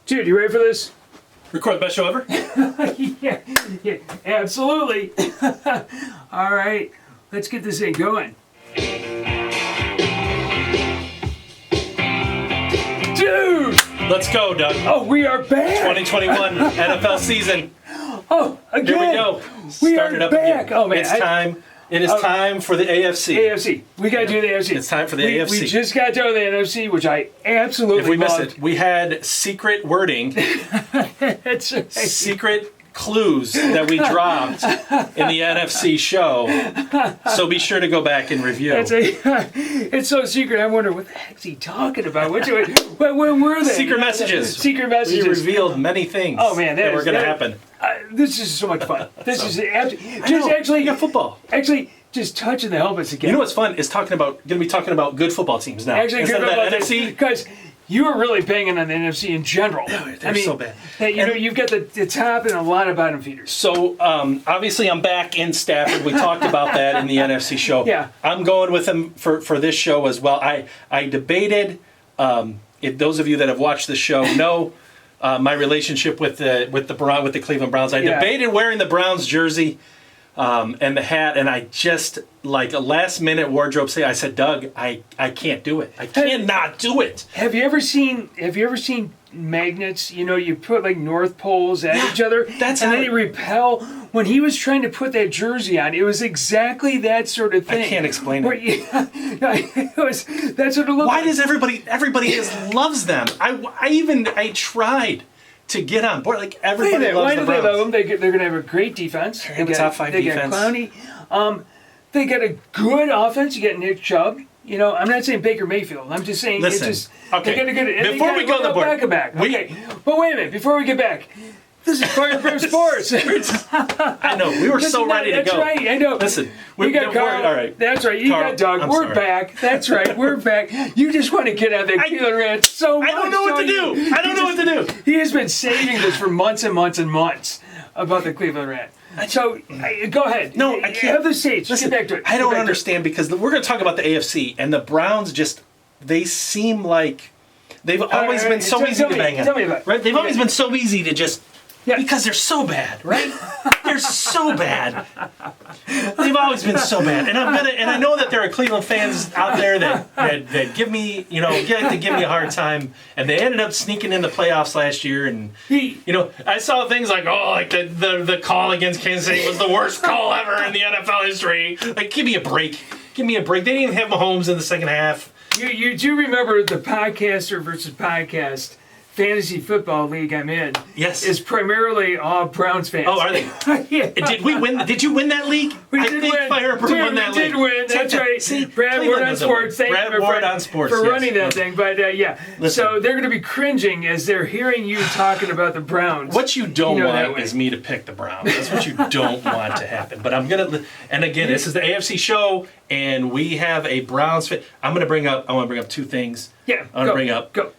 Dude, you ready for this? Record the best show ever? yeah, absolutely. All right, let's get this thing going. Dude! Let's go, Doug. Oh, we are back! 2021 NFL season. Oh, again! Here we go. We Start are it up back! again. Oh, man. It's time. It is time for the AFC. AFC. We got to do the AFC. It's time for the AFC. We just got done with the NFC, which I absolutely If we loved. missed it, we had secret wording, That's right. secret clues that we dropped in the NFC show. So be sure to go back and review. It's so secret. I wonder what the heck's he talking about. When were they? Secret messages. Secret messages. We revealed many things that were going to happen. This is so much fun. This is actually football. Actually, just touching the helmets again. You know what's fun is going to be talking about good football teams now. Actually, instead of that NFC. Because you were really banging on the NFC in general. They're so bad. You've got the top and a lot of bottom feeders. So, obviously, I'm back in Stafford. We talked about that in the NFC show. Yeah. I'm going with him for this show as well. I debated, if those of you that have watched the show know my relationship with the Cleveland Browns. I debated wearing the Browns jersey and the hat, and I just, like a last-minute wardrobe say, I said, Doug, I can't do it. I cannot do it. Have you ever seen magnets? You know, you put like North Poles at each other, and then they repel. When he was trying to put that jersey on, it was exactly that sort of thing. I can't explain it. That's what it looked Why like. does everybody just loves them? I tried to get on board. Like, everybody loves the Browns. Why do they love them? They're going to have a great defense. They have a top 5 defense. They got Clowney. They got a good offense. You got Nick Chubb. You know, I'm not saying Baker Mayfield. I'm just saying Listen, it's just okay. they got a good. Before we go on the board, back. Okay, but wait a minute. Before we get back, this is Brimm Sports. I know we were so ready to go. That's right. I know. Listen, we got Carl. All right. That's right. You got Doug. We're back. That's right. We're back. You just want to get out that Cleveland rant so much. I don't know what to do. I don't know what to do. He has been saving this for months and months and months about the Cleveland rant. So, go ahead. No, I can't. Have the stage. Listen, get back to it. I don't understand because we're going to talk about the AFC, and the Browns they seem like they've always been so easy to bang on. Tell me about it. Right? They've always been so easy to just... Yeah. Because they're so bad, right? They're so bad. They've always been so bad, and I know that there are Cleveland fans out there that give me, give me a hard time, and they ended up sneaking in the playoffs last year, and I saw things like the call against Kansas City was the worst call ever in the NFL history. Like, give me a break. Give me a break. They didn't even have Mahomes in the second half. You do remember the podcaster versus podcast fantasy football league I'm in? Yes. Is primarily all Browns fans. Oh, are they? Yeah. Did we win? Did you win that league? I think Fire won that league. We did win. That's right. See, Brad Ward on Sports. Thank you for running that thing. But Listen. So they're going to be cringing as they're hearing you talking about the Browns. What you don't want is me to pick the Browns. That's what you don't want to happen. But I'm gonna. And again, this is the AFC show, and we have a Browns fan. I want to bring up 2 things. Yeah. I want to bring up. Go.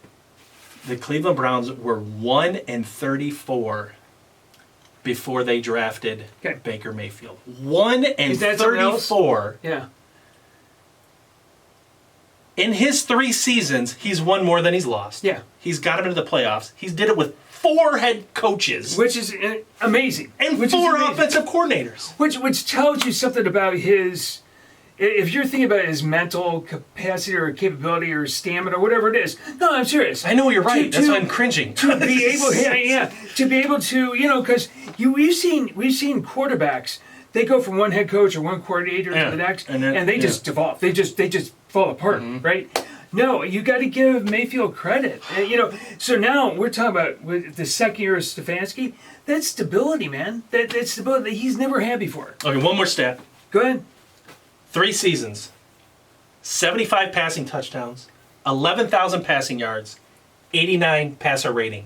The Cleveland Browns were 1-34 before they drafted Baker Mayfield. 1-34. Yeah. In his 3 seasons, he's won more than he's lost. Yeah. He's got him into the playoffs. He's did it with 4 head coaches. Which is amazing. And 4 offensive coordinators. Which tells you something about his... If you're thinking about his mental capacity or capability or stamina or whatever it is, no, I'm serious. I know you're right. That's why I'm cringing. To be able, to be able to, because we've seen quarterbacks. They go from one head coach or one coordinator to the next, and they just devolve. They just fall apart, right? No, you got to give Mayfield credit. So now we're talking about with the second year of Stefanski. That's stability, man. That's stability that he's never had before. Okay, one more stat. Go ahead. 3 seasons, 75 passing touchdowns, 11,000 passing yards, 89 passer rating.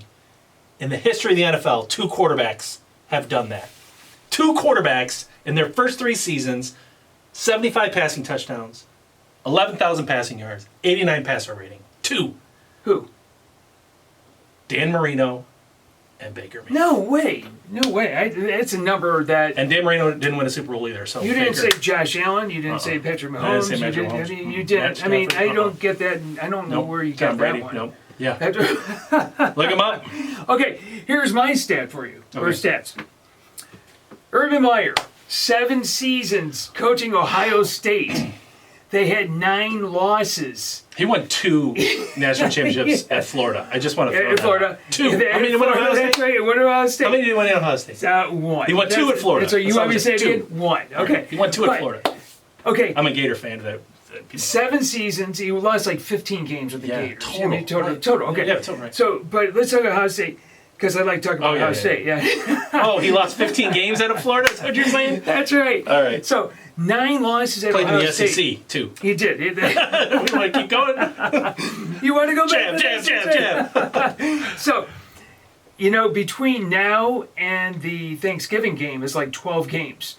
In the history of the NFL, 2 quarterbacks have done that. 2 quarterbacks in their first 3 seasons, 75 passing touchdowns, 11,000 passing yards, 89 passer rating. 2. Who? Dan Marino and Baker Mayfield. No way. It's a number that... And Dan Marino didn't win a Super Bowl either. So you didn't say Josh Allen. You didn't say Patrick Mahomes. I didn't say Patrick Mahomes. You didn't. I mean, I don't get that. I don't know where you got that one. Nope. Yeah. Look him up. Okay, here's my stat for you. Or stats. Urban Meyer, 7 seasons coaching Ohio State. They had 9 losses. He won 2 national championships at Florida. I just want to throw At Florida. 2. How many did he win at Ohio State? That's right. What Ohio State? How many did he win at Ohio State? 1. He won 2 at Florida. So you want me to say it 2. again? 1. Okay. He won 2 at Florida. Okay. I'm a Gator fan. 7 seasons. He lost like 15 games with the Gators. Total. I mean, total. Okay. Yeah, total. Right. So, but let's talk about Ohio State. Because I like talking about Ohio State. Yeah. He lost 15 games out of Florida? Is that what you're saying? That's right. All right. So, 9 losses at Played Ohio in the State. SEC, too. He did. We want to keep going? You want to go back? Jab. So, between now and the Thanksgiving game is like 12 games.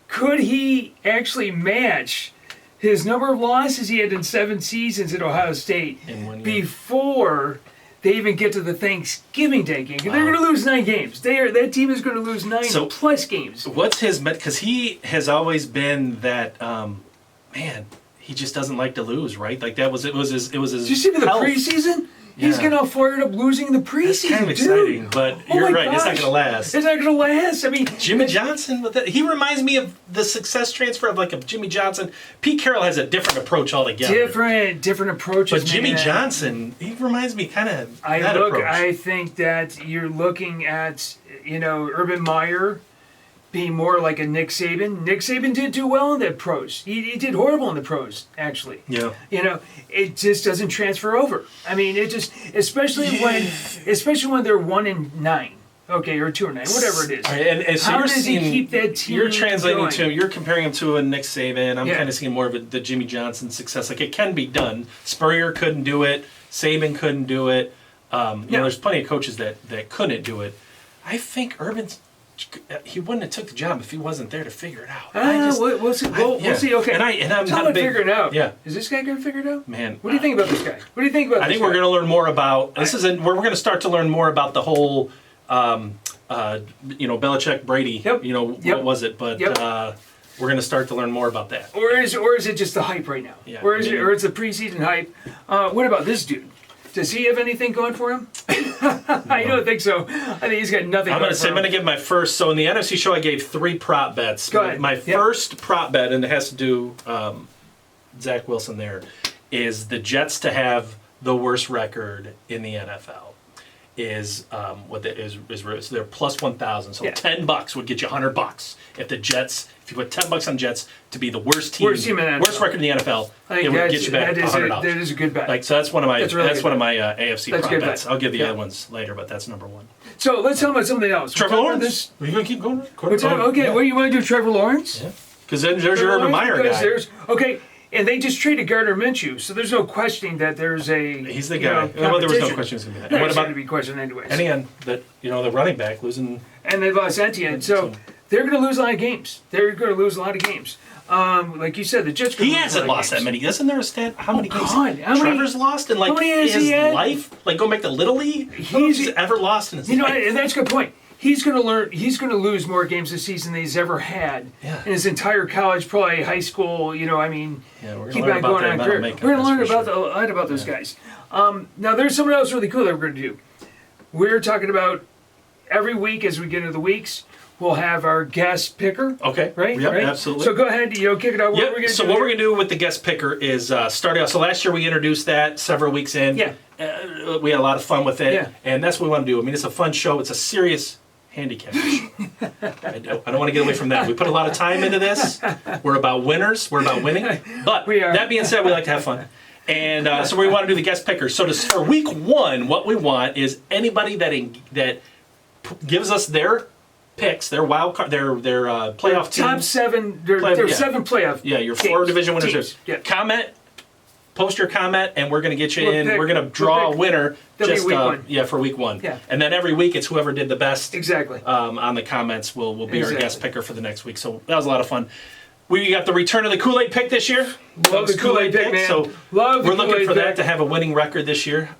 Could he actually match his number of losses he had in 7 seasons at Ohio State in 1 year. Before they even get to the Thanksgiving Day game? They're going to lose 9 games. That team is going to lose 9 plus games. What's his because he has always been that man. He just doesn't like to lose, right? Like that was it. Was his. Did you see the preseason? Yeah. He's gonna fire up losing the preseason. That's kind of exciting, dude. but you're right. It's not gonna last. It's not gonna last. I mean, Jimmy Johnson with that. He reminds me of the success transfer of like a Jimmy Johnson. Pete Carroll has a different approach altogether. Different approaches. But Jimmy Johnson, he reminds me kind of that approach. approach. I think that you're looking at Urban Meyer being more like a Nick Saban. Nick Saban did do well in the pros. He did horrible in the pros, actually. Yeah. It just doesn't transfer over. I mean, it just, especially when they're 1-9, okay, or 2-9, whatever it is. Right, and so how does he keep that team You're translating going? you're comparing him to a Nick Saban. I'm kind of seeing more of the Jimmy Johnson success. Like it can be done. Spurrier couldn't do it. Saban couldn't do it. There's plenty of coaches that couldn't do it. I think he wouldn't have took the job if he wasn't there to figure it out. We'll see. We'll see. Okay. And I'm Tell not him to figure it out. Yeah. Is this guy going to figure it out? Man. What do you think about this guy? What do you think about I think we're going to learn more about we're going to start to learn more about the whole Belichick Brady. Yep. What was it? But we're going to start to learn more about that. Or is it just the hype right now? Yeah. Or it's the preseason hype? What about this dude? Does he have anything going for him? I don't think so. I think he's got nothing going for him. I'm going to give my first. So in the NFC show, I gave 3 prop bets. Go ahead. My first prop bet, and it has to do Zach Wilson there, is the Jets to have the worst record in the NFL. Is they're plus 1,000. So $10 would get you $100 if the Jets. If you put $10 on Jets to be the worst team in the NFL. Worst record in the NFL, it would get you back $100. That is a good bet. So that's one of my AFC prop bets. I'll give the other ones later, but that's number 1. So let's talk about something else. Trevor Lawrence. Are you going to keep going? Okay, what you want to do, Trevor Lawrence? Yeah. Because then there's your Urban Meyer guy. Okay. And they just traded Gardner Minshew, so there's no questioning that there's a. He's the guy. Well, there was no question he was going to be that. What about to be questioned anyways? And again, the running back losing. And they lost Etienne, so they're going to lose a lot of games. Like you said, the Jets. He hasn't lost that many. Isn't there a stat? How many games? Trevor's lost in his life? Like go back to Little League. He's ever lost in his life. And that's a good point. He's going to learn. He's going to lose more games this season than he's ever had in his entire college, probably high school. We're going to learn about that. We're going to learn a lot about those guys. Now, there's something else really cool that we're going to do. We're talking about every week as we get into the weeks. We'll have our guest picker. Okay. Right. Yep, right. Absolutely. So go ahead. Kick it out. What we're going to do? What we're going to do with the guest picker is starting out. So last year we introduced that several weeks in. Yeah. We had a lot of fun with it. Yeah. And that's what we want to do. I mean, it's a fun show. It's a serious handicap show. I don't want to get away from that. We put a lot of time into this. We're about winners. We're about winning. But that being said, we like to have fun. And so we want to do the guest picker. So for week 1, what we want is anybody that gives us their picks, their wild card, their playoff team. Top 7. There's 7 playoff. Yeah, your 4 division winners. Yeah. Comment. Post your comment, and we're going to get you in. We're going to draw a winner just for week 1. Yeah. And then every week it's whoever did the best. Exactly. On the comments will be our guest picker for the next week. So that was a lot of fun. We got the return of the Kool-Aid pick this year. Love the Kool-Aid pick, man. So we're looking for that to have a winning record this year.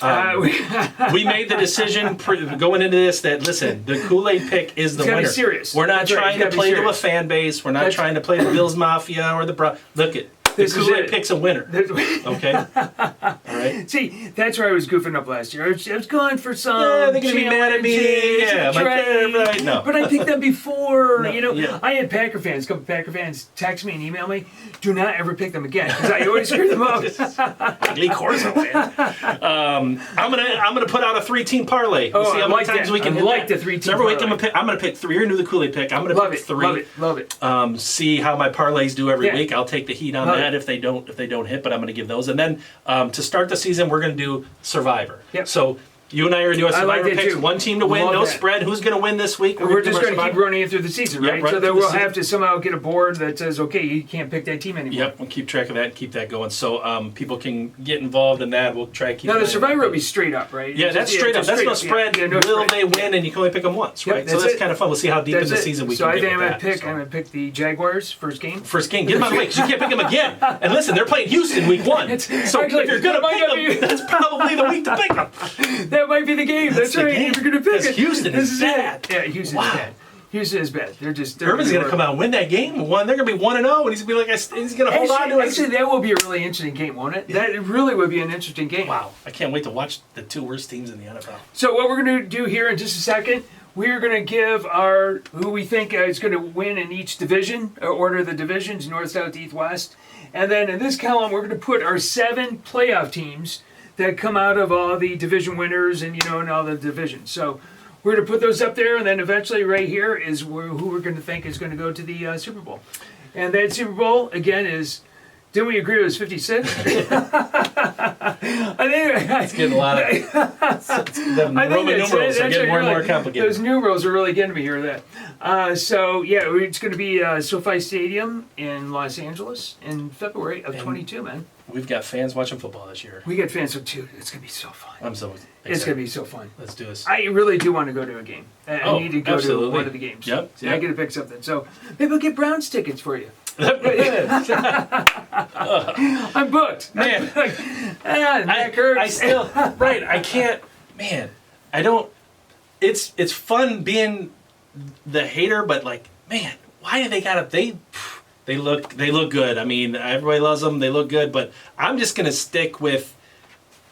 We made the decision going into this that, listen, the Kool-Aid pick is the winner. Serious. We're not trying to play to a fan base. We're not trying to play the Bills Mafia or the Look it. This is Kool-Aid it. picks a winner. Okay. All right. See, that's where I was goofing up last year. I was going for some. Yeah, they're gonna be mad at me. Yeah, trade, no. But I picked them before. No, you know, yeah. I had Packer fans, a couple Packer fans, text me and email me. Do not ever pick them again because I always screw them up. Lee Corso, man. I'm gonna put out a 3-team parlay. We'll see how many times we can hit like that. the 3-team So every week parlay. I'm gonna pick 3. You're new to the Kool-Aid pick. I'm gonna Love pick it, 3. love it. See how my parlays do every Yeah. week. I'll take the heat on Love that it. if they don't hit, but I'm gonna give those. And then to start the season, we're gonna do Survivor. Yep. So you and I are gonna do a I like Survivor that picks. too. One team to win, Love no that. spread. Who's gonna win this week? We're just do our going to keep Survivor. running it through the season, Yep, right? right So through then the we'll season. have to somehow get a board that says, okay, you can't pick that team anymore. Yep, we'll keep track of that and keep that going. So people can get involved in that. We'll try to keep. Now, an the eye on Survivor that. will be straight up, right? Yeah, that's straight up. That's no spread. Yeah, no Will spread. they win? And you can only pick them once, Yep, right? So that's that's it. kind of fun. We'll see how deep in That's the it. season we so can I get think I'm with going to that. pick. So. I'm going to pick the Jaguars first game. First game, get them out of the way because you can't pick them again. And listen, they're playing Houston week 1. So actually, if you're going to that might pick them, that's probably the week to pick them. That might be the game. That's the right. game. If you're going to pick Because it, Houston this is it. bad. Yeah, Houston Wow. is bad. Houston is bad. They're Urban's going to come out and win that game. They're going to be 1-0, and he's going to be like, he's going to hold on to it. Actually, that will be a really interesting game, won't it? That really would be an interesting game. Wow, I can't wait to watch the 2 worst teams in the NFL. So what we're going to do here in just a second, we're going to give who we think is going to win in each division, or order the divisions, North, South, East, West. And then in this column, we're going to put our 7 playoff teams that come out of all the division winners and, and all the divisions. So we're going to put those up there, and then eventually right here is who we're going to think is going to go to the Super Bowl. And that Super Bowl, again, is... Didn't we agree it was 56? I think It's getting a lot of... the Roman numerals are getting more and more complicated. Those numerals are really getting me here. So, yeah, it's going to be SoFi Stadium in Los Angeles in February of 22, man. We've got fans watching football this year. We get fans of 2. It's going to be so fun. I'm so excited. It's going to be so fun. Let's do this. I really do want to go to a game. I need to go to one of the games. Yep. So I got to pick something. So maybe I'll get Browns tickets for you. I'm booked. Man. That hurts. I still... Right, I can't... Man, I don't... It's fun being the hater, but like, man, why do they gotta... They look good. I mean, everybody loves them. They look good, but I'm just gonna stick with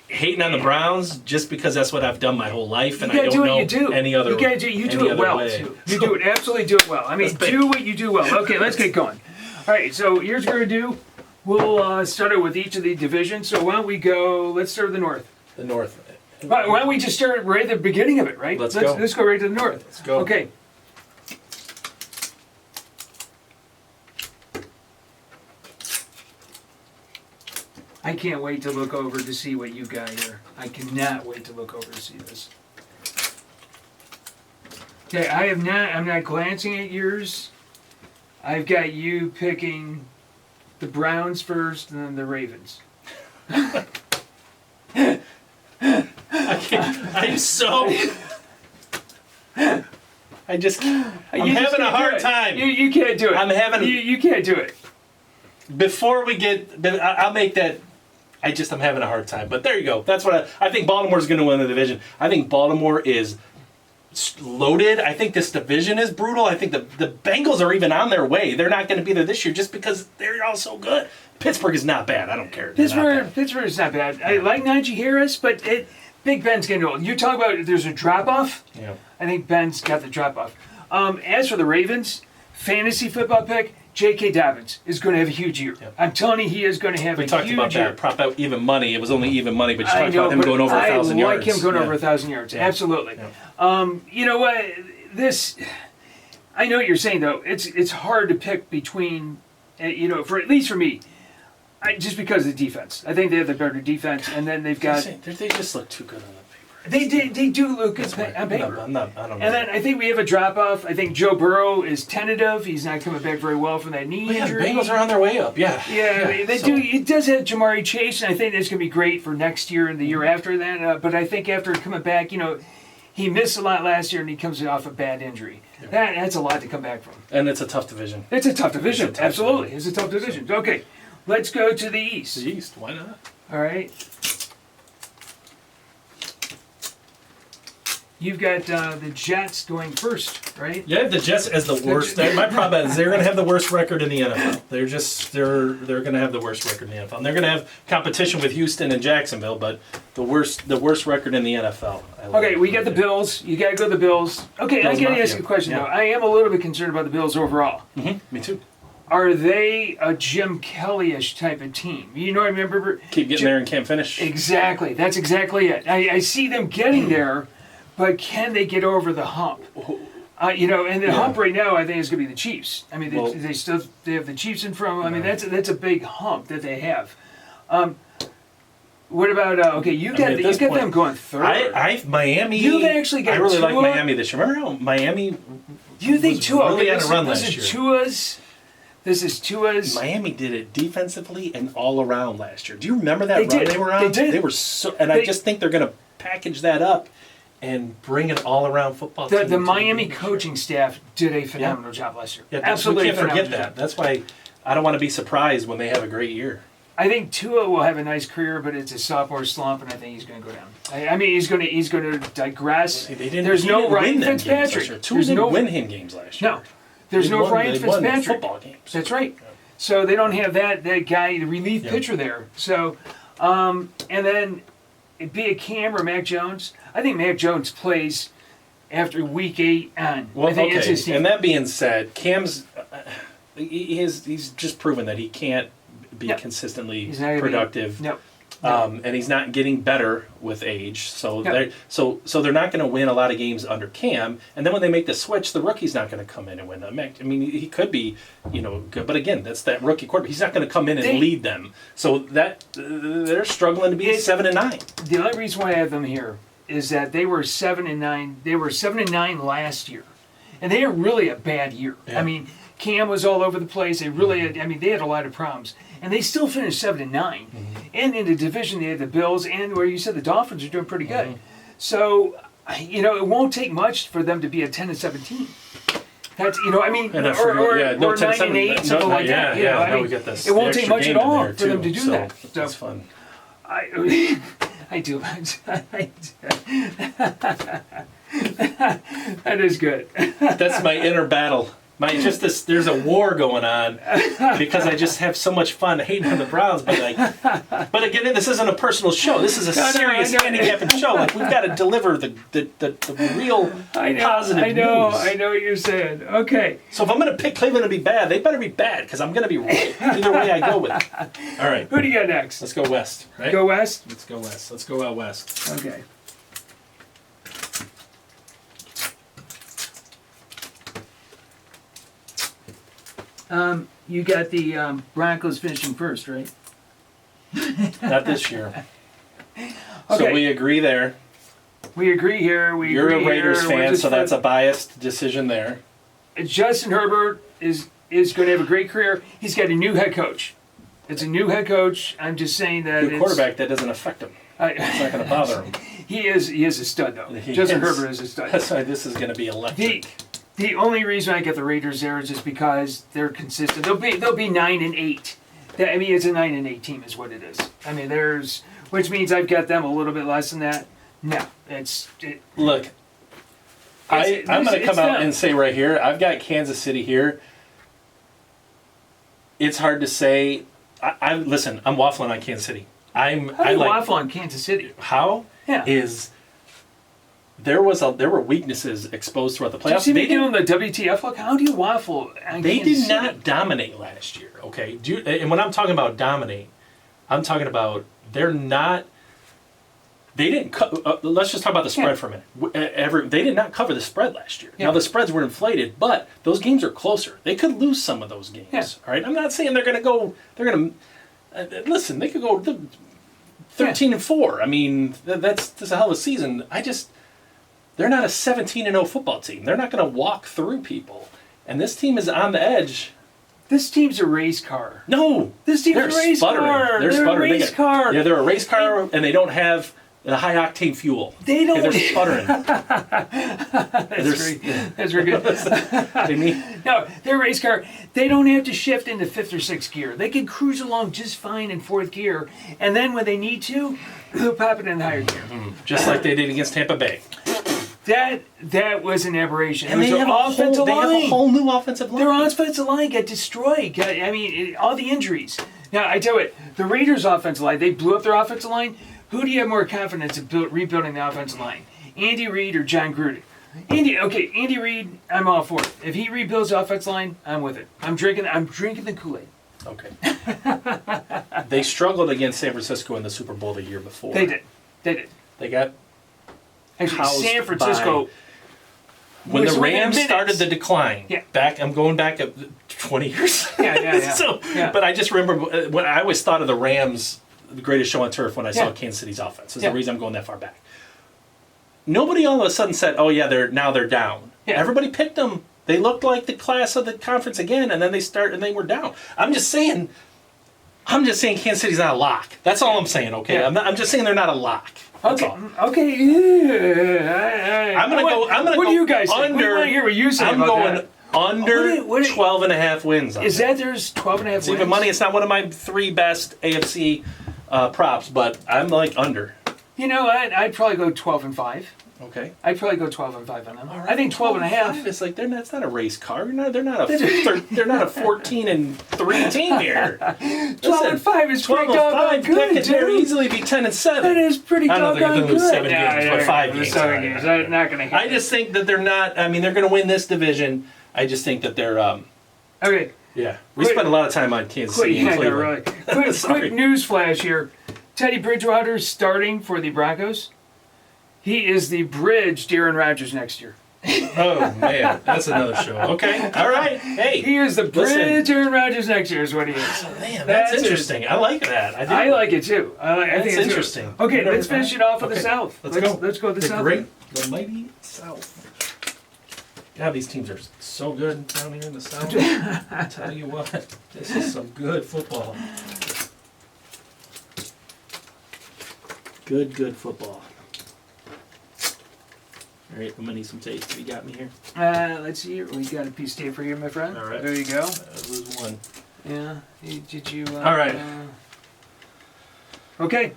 hating on the Browns just because that's what I've done my whole life, and I don't know any other. You do it well too. You do it absolutely do it well. I mean, do what you do well. Okay, let's get going. All right, so here's what we're gonna do. We'll start it with each of the divisions. So why don't we go? Let's start with the North. The North. Why don't we just start right at the beginning of it? Right. Let's go. Let's go right to the North. Let's go. Okay. I can't wait to look over to see what you got here. I cannot wait to look over to see this. Okay, I'm not glancing at yours. I've got you picking the Browns first and then the Ravens. I'm so... I'm having a hard time. You can't do it. I'm having... You can't do it. Before we get... I'll make that... I'm having a hard time. But there you go. That's what I think Baltimore's going to win the division. I think Baltimore is loaded. I think this division is brutal. I think the Bengals are even on their way. They're not going to be there this year just because they're all so good. Pittsburgh is not bad. I don't care. Pittsburgh is not bad. I like Najee Harris, but Big Ben's getting old. You talk about there's a drop-off. Yeah. I think Ben's got the drop-off. As for the Ravens, fantasy football pick, J.K. Dobbins is going to have a huge year. Yep. I'm telling you, he is going to have a huge year. We talked about that. Prop out even money. It was only even money, but you talked about him going over 1,000 yards. I like him going over 1,000 yards. Yeah. Absolutely. Yeah. You know what? I know what you're saying, though. It's hard to pick between, for at least for me, just because of the defense. I think they have the better defense, and then they've got... They just look too good on the paper. They do look good on paper. I don't know. And then I think we have a drop-off. I think Joe Burrow is tentative. He's not coming back very well from that knee injury. The Bengals are on their way up, yeah. Yeah, they do. It does have Jamari Chase, and I think that's going to be great for next year and the year after that. But I think after coming back, he missed a lot last year, and he comes off a bad injury. Yeah. That's a lot to come back from. And it's a tough division. It's a tough division. Absolutely. It's a tough division. Okay, let's go to the East. The East, why not? All right. You've got the Jets going first, right? Yeah, the Jets as the worst. My problem is they're going to have the worst record in the NFL. They're going to have the worst record in the NFL. And they're going to have competition with Houston and Jacksonville, but the worst record in the NFL. Okay, we got the Bills. You got to go to the Bills. Okay, Bills I got to ask you a question, though. I am a little bit concerned about the Bills overall. Mm-hmm. Me too. Are they a Jim Kelly-ish type of team? You know, I remember... Keep getting there and can't finish. Exactly. That's exactly it. I see them getting there, but can they get over the hump? And the hump right now, I think, is going to be the Chiefs. I mean, they have the Chiefs in front of them. I mean, that's a big hump that they have. What about you got them going third? Miami. You've actually got. I really Tua. like Miami this year. Remember how Miami? Do you think Tua? Really on a run last year. This is Tua's. Miami did it defensively and all around last year. Do you remember that run they were on? They did. They were so, and I just think they're going to package that up and bring an all-around football team. The Miami coaching staff did a phenomenal job last year. Yeah, absolutely. We can't forget that. That's why I don't want to be surprised when they have a great year. I think Tua will have a nice career, but it's a sophomore slump, and I think he's going to go down. I mean, he's going to digress. There's no Ryan Fitzpatrick. Tua didn't win him games last year. No, there's no Ryan Fitzpatrick. Football games. That's right. Yeah. So they don't have that guy, the relief pitcher there. So, and then it'd be a Cam or Mac Jones. I think Mac Jones plays after week 8 on. Well, I think it's his team. And that being said, Cam's he's just proven that he can't be consistently productive. And he's not getting better with age. So they're not going to win a lot of games under Cam. And then when they make the switch, the rookie's not going to come in and win them. I mean, he could be, good, but again, that's that rookie quarterback. He's not going to come in and lead them. So that they're struggling to be 7-9. The only reason why I have them here is that they were 7-9. They were 7-9 last year, and they had really a bad year. Yeah. I mean, Cam was all over the place. They really had, they had a lot of problems. And they still finished 7-9. Mm-hmm. And in the division, they had the Bills, and where you said the Dolphins are doing pretty good. Mm-hmm. So, it won't take much for them to be a 10-17. That's, or 9-8, something like that. We get this. It won't take much at all for them to do that. So that's fun. I do. That is good. That's my inner battle. There's a war going on because I just have so much fun hating on the Browns. But again, this isn't a personal show. This is a serious handicapping show. Like, we've got to deliver the real positive news. I know what you're saying. Okay. So if I'm going to pick Cleveland to be bad, they better be bad because I'm going to be right. Either way I go with it. All right. Who do you got next? Let's go west. Right? Go west? Let's go west. Let's go out west. Okay. You got the Broncos finishing first, right? Not this year. Okay. So we agree there. We agree here. You're a Raiders fan, so that's a biased decision there. Justin Herbert is going to have a great career. He's got a new head coach. It's a new head coach. I'm just saying that good quarterback, that doesn't affect him. It's not going to bother him. He is a stud, though. Justin Herbert is a stud. That's why this is going to be electric. The only reason I get the Raiders there is just because they're consistent. They'll be 9-8. It's a 9-8 team, is what it is. Which means I've got them a little bit less than that. No, look. I'm going to come out and say right here, I've got Kansas City here. It's hard to say. Listen, I'm waffling on Kansas City. Waffle on Kansas City? How? Yeah. There were weaknesses exposed throughout the playoffs. Did you see me doing the WTF look? How do you waffle on They Kansas did not dominate last year, okay? And when I'm talking about dominate, I'm talking about they're not... They didn't... let's just talk about the spread for a minute. They did not cover the spread last year. Yeah. Now, the spreads were inflated, but those games are closer. They could lose some of those games, all right? I'm not saying they're going to go... They're going to... listen, they could go 13-4. I mean, that's a hell of a season. They're not a 17-0 football team. They're not going to walk through people. And this team is on the edge. This team's a race car. No. This team's a race car. They're sputtering. A race car. Yeah, they're a race car, and they don't have the high-octane fuel. They don't. They're sputtering. That's very good. No, they're a race car. They don't have to shift into 5th or 6th gear. They can cruise along just fine in 4th gear. And then when they need to, they'll pop it in higher gear. Just like they did against Tampa Bay. That was an aberration. And they have a whole new offensive line. Their offensive line got destroyed. I mean, all the injuries. Now, I tell you what, the Raiders' offensive line, they blew up their offensive line. Who do you have more confidence in rebuilding the offensive line? Andy Reid or John Gruden? Andy Reid, I'm all for it. If he rebuilds the offensive line, I'm with it. I'm drinking the Kool-Aid. Okay. They struggled against San Francisco in the Super Bowl the year before. They did. They got actually San Francisco. When the Rams started the decline, yeah. I'm going back 20 years. Yeah. But I just remember when I always thought of the Rams, the greatest show on turf, when I saw Kansas City's offense. That's the reason I'm going that far back. Nobody all of a sudden said, "Oh yeah, they're down." Yeah. Everybody picked them. They looked like the class of the conference again, and then they were down. I'm just saying Kansas City's not a lock. That's all I'm saying. Okay, yeah. I'm just saying they're not a lock. That's all. Okay. Yeah. I'm gonna go. What do you guys think? We want to hear what you say about that. I'm going under 12 and a half wins. Is that there's 12 and a half wins? It's even money. It's not one of my 3 best AFC props, but I'm like under. You know, I'd probably go 12 and 5. Okay. I'd probably go 12 and 5 on them. Right. I think 12 and a half. It's like that's not a race car. They're not a 14 and 3 team here. 12 and 5 is pretty doggone good. That could very easily be 10 and 7. That is pretty doggone good. I don't think they're going to lose 7 games, but 5 games. 7 games. I'm not going to. I just think that they're not. I mean, they're going to win this division. I just think that they're. Okay. Yeah, we spent a lot of time on Kansas City. Yeah, no, really. Quick news flash here. Teddy Bridgewater is starting for the Broncos. He is the bridge to Aaron Rodgers next year. Oh, man. That's another show. Okay. All right. Hey. He is the bridge to Aaron Rodgers next year is what he is. Oh, man. That's interesting. I like that. I like it, too. I think it's interesting. Okay, let's finish it off with the South. Let's go. Let's go to the South. The mighty South. God, these teams are so good down here in the South. I tell you what. This is some good football. Good football. All right, I'm going to need some tape. You got me here? Let's see here. We got a piece of tape for you, my friend. All right. There you go. Lose one. Yeah. Did you... All right. Okay.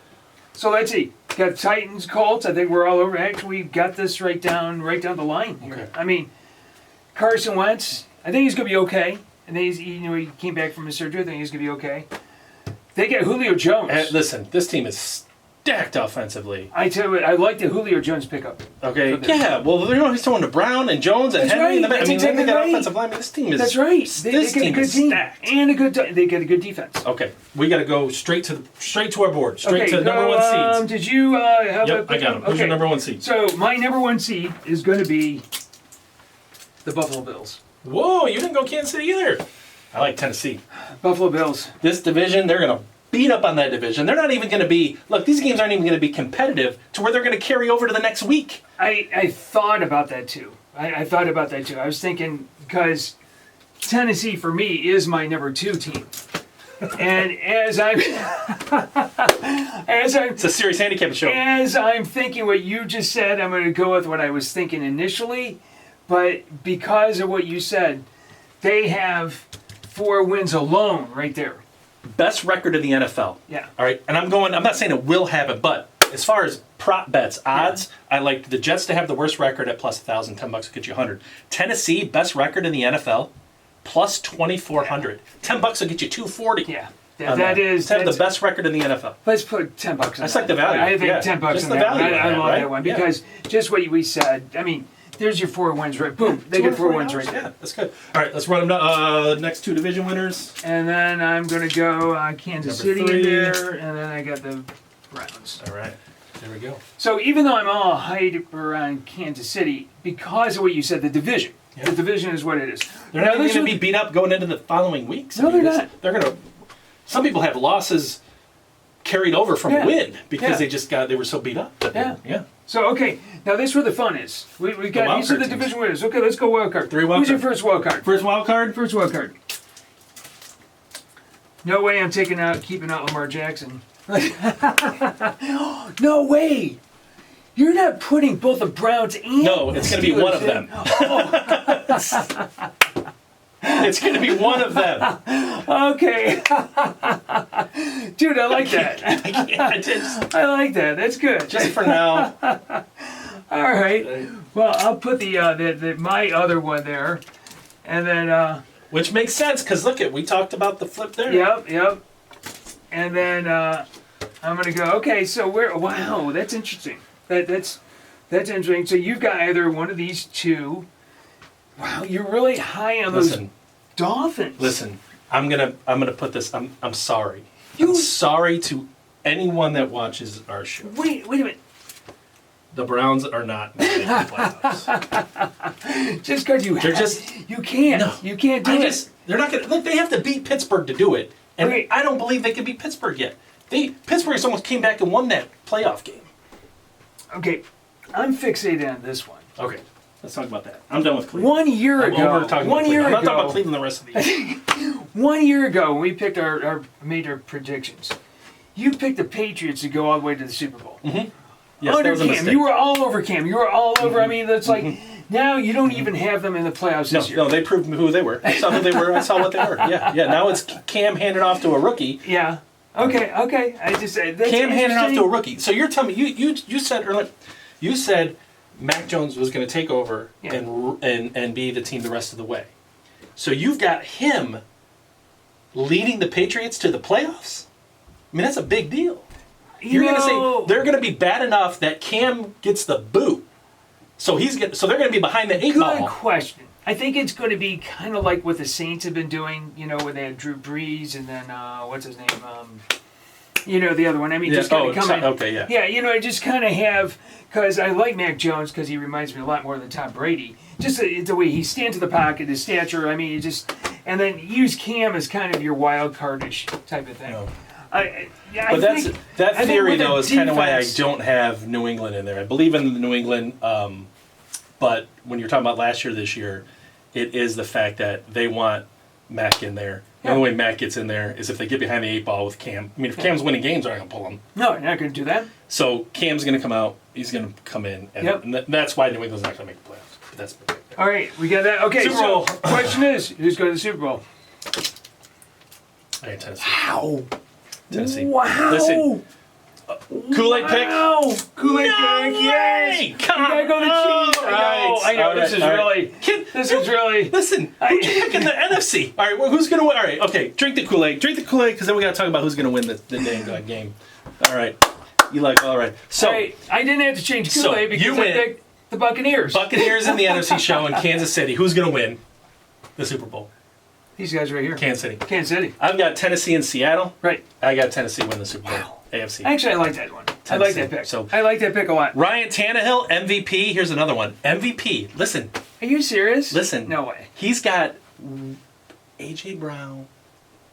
So let's see. Got Titans, Colts. I think we're all over. Actually, we got this right down the line here. Okay. I mean, Carson Wentz, I think he's going to be okay. And he came back from his surgery. I think he's going to be okay. They get Julio Jones. Listen, this team is stacked offensively. I tell you what, I like the Julio Jones pickup. Okay, yeah. Well, he's throwing to Brown and Jones and Henry in the back. I mean, they got offensive line. This team is. That's right. This team is stacked and they get a good defense. Okay, we got to go straight to our board. Straight to number 1 seeds. Did you have Yep, I got him. Who's your number 1 seed? So my number 1 seed is going to be the Buffalo Bills. Whoa, you didn't go Kansas City either. I like Tennessee. Buffalo Bills. This division, they're going to beat up on that division. They're not even going to be... Look, these games aren't even going to be competitive to where they're going to carry over to the next week. I thought about that, too. I thought about that, too. I was thinking, because Tennessee, for me, is my number 2 team. And as I'm... It's a serious handicap show. As I'm thinking what you just said, I'm going to go with what I was thinking initially. But because of what you said, they have 4 wins alone right there. Best record in the NFL. Yeah. All right. And I'm not saying it will happen, but as far as prop bets, odds, I like the Jets to have the worst record at plus 1,000. $10 will get you 100. Tennessee, best record in the NFL, plus 2,400. $10 will get you 240. Yeah. That is to have the best record in the NFL. Let's put $10 on that. That's like the value. I think $10 just on the that. Value I love right? that one because just what we said. I mean, there's your 4 wins right. Boom. They get 4 wins right there. Yeah, that's good. All right, let's run them down. Next 2 division winners. And then I'm going to go Kansas City in there, and then I got the Browns. All right. There we go. So even though I'm all hyper on Kansas City, because of what you said, the division. Yeah. The division is what it is. They're not going to be beat up going into the following weeks. No, they're not. They're going to... Some people have losses carried over from a win because they were so beat up. Yeah. So, okay, now this is where the fun is. We got these are the division winners. Okay, let's go wild card. 3 wild Who's your first wild card? First wild card? First wild card. No way I'm keeping out Lamar Jackson. No way! You're not putting both the Browns and No, it's going to be one of them. It's going to be one of them. Okay. Dude, I like that. I like that. That's good. Just for now. All right. Well, I'll put the my other one there, and then. Which makes sense because look we talked about the flip there. Yep. And then I'm gonna go. Okay, so wow, that's interesting. That's interesting. So you've got either one of these two. Wow, you're really high on those Dolphins. Listen, I'm gonna put this. I'm sorry. I'm sorry to anyone that watches our show. Wait a minute. The Browns are not making the playoffs. Just because you can't. No, you can't do it. They're not gonna. Look, they have to beat Pittsburgh to do it, and I don't believe they can beat Pittsburgh yet. Pittsburgh almost came back and won that playoff game. Okay, I'm fixated on this one. Okay, let's talk about that. I'm done with Cleveland. 1 year ago. I'm talking about Cleveland. I'm not talking about Cleveland the rest of the year. 1 year ago, when we picked made our predictions, you picked the Patriots to go all the way to the Super Bowl. Mm-hmm. Yes, Under Cam, you were all over Cam. You were all over. I mean, that's like now you don't even have them in the playoffs this year. No, they proved who they were. I saw who they were. I saw what they were. Yeah. Now it's Cam handed off to a rookie. Yeah. Okay. I just said Cam handed off to a rookie. So you're telling me you said earlier, you said Mac Jones was going to take over and be the team the rest of the way. So you've got him leading the Patriots to the playoffs. I mean, that's a big deal. You're going to say they're going to be bad enough that Cam gets the boot. So they're going to be behind the eight ball. Good question. I think it's going to be kind of like what the Saints have been doing, when they had Drew Brees and then, what's his name? The other one. I mean, just kind of come in. Okay, yeah. Yeah, I just kind of have, because I like Mac Jones because he reminds me a lot more than Tom Brady. Just the way he stands in the pocket, his stature, I mean, and then use Cam as kind of your wild cardish type of thing. No. That theory though is kind of why I don't have New England in there. I believe in the New England, but when you're talking about last year, this year, it is the fact that they want Mac in there. The only way Mac gets in there is if they get behind the eight ball with Cam. I mean, if Cam's winning games, they're not going to pull him. No, they're not going to do that. So Cam's going to come out. He's going to come in, and that's why New England's not going to make the playoffs. But that's all right. We got that. Okay. Super Bowl. Question is, who's going to the Super Bowl? I got Tennessee. Wow. Tennessee. Wow. Listen, Kool-Aid pick. Kool-Aid pick. Yes. Come on. You gotta go to cheese. I know. This is really. Listen. Who'd you pick in the NFC? All right. Well, who's gonna win? All right. Okay. Drink the Kool-Aid. Because then we gotta talk about who's gonna win the dang game. All right. You like? All right. So I didn't have to change Kool-Aid because I picked the Buccaneers. Buccaneers in the NFC show in Kansas City. Who's gonna win the Super Bowl? These guys right here. Kansas City. Kansas City. I've got Tennessee and Seattle. Right. I got Tennessee win the Super Bowl. Wow. AFC. Actually, I like that one. Tennessee. I like that pick. So I like that pick a lot. Ryan Tannehill, MVP. Here's another one. MVP. Listen. Are you serious? Listen. No way. He's got A.J. Brown.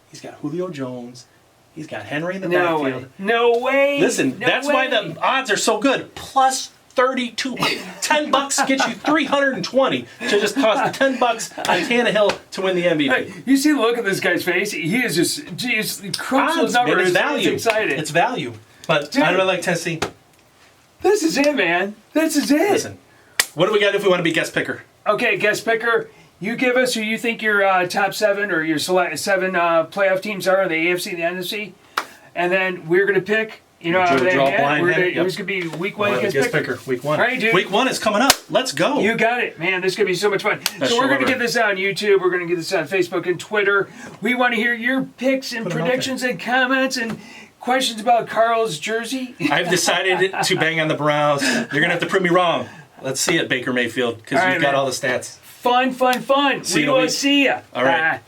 He's got Julio Jones. He's got Henry in the backfield. No way. Listen, that's why the odds are so good. Plus 32. $10 gets you 320 to just cost $10 on Tannehill to win the MVP. Hey, you see the look of this guy's face? He is just, geez, crunch those numbers. It's value. He's excited. It's value. But I really like Tennessee. This is it, man. This is it. Listen, what do we got if we want to be guest picker? Okay, guest picker. You give us who you think your top seven or your seven playoff teams are in the AFC and the NFC, and then we're going to pick. Who's going to be week one guest picker? Week one. All right, dude. Week one is coming up. Let's go. You got it, man. This is going to be so much fun. So we're going to get this on YouTube. We're going to get this on Facebook and Twitter. We want to hear your picks and predictions and comments and questions about Carl's jersey. I've decided to bang on the Browns. You're going to have to prove me wrong. Let's see it, Baker Mayfield, because you've got all the stats. Fun. We will see ya. All right.